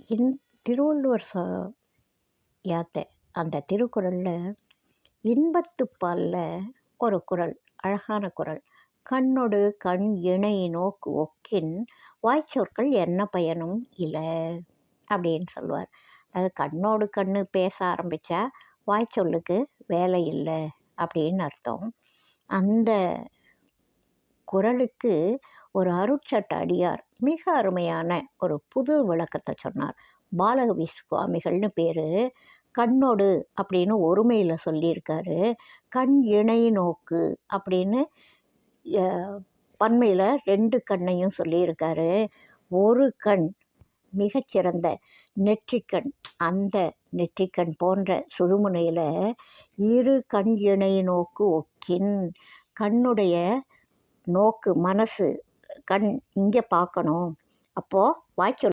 இன் திருவள்ளுவர் யாத்த அந்த திருக்குறளில் இன்பத்துப்பாலில் ஒரு குறள், அழகான குறள். கண்ணொடு கண் இணை நோக்கு ஒக்கின் வாய்ச்சொற்கள் என்ன பயனும் இல்லை அப்படின்னு சொல்லுவார். அது கண்ணோடு கண்ணு பேச ஆரம்பித்தா வாய்ச்சொல்லுக்கு வேலை இல்லை அப்படின்னு அர்த்தம். அந்த குறளுக்கு ஒரு அருட்சட்ட அடியார் மிக அருமையான ஒரு புது விளக்கத்தை சொன்னார். பாலகவி சுவாமிகள்னு பேர். கண்ணோடு அப்படின்னு ஒருமையில் சொல்லியிருக்காரு. கண் இணை நோக்கு அப்படின்னு பன்மையில் 2 கண்ணையும் சொல்லியிருக்காரு. ஒரு கண் மிகச்சிறந்த நெற்றிக்கண். அந்த நெற்றிக்கண் போன்ற சுழுமுனையில் 2 கண் இணை நோக்கு ஒக்கின், கண்ணுடைய நோக்கு மனசு, கண் இங்கே பார்க்கணும். அப்போது வாய்ச்சொல்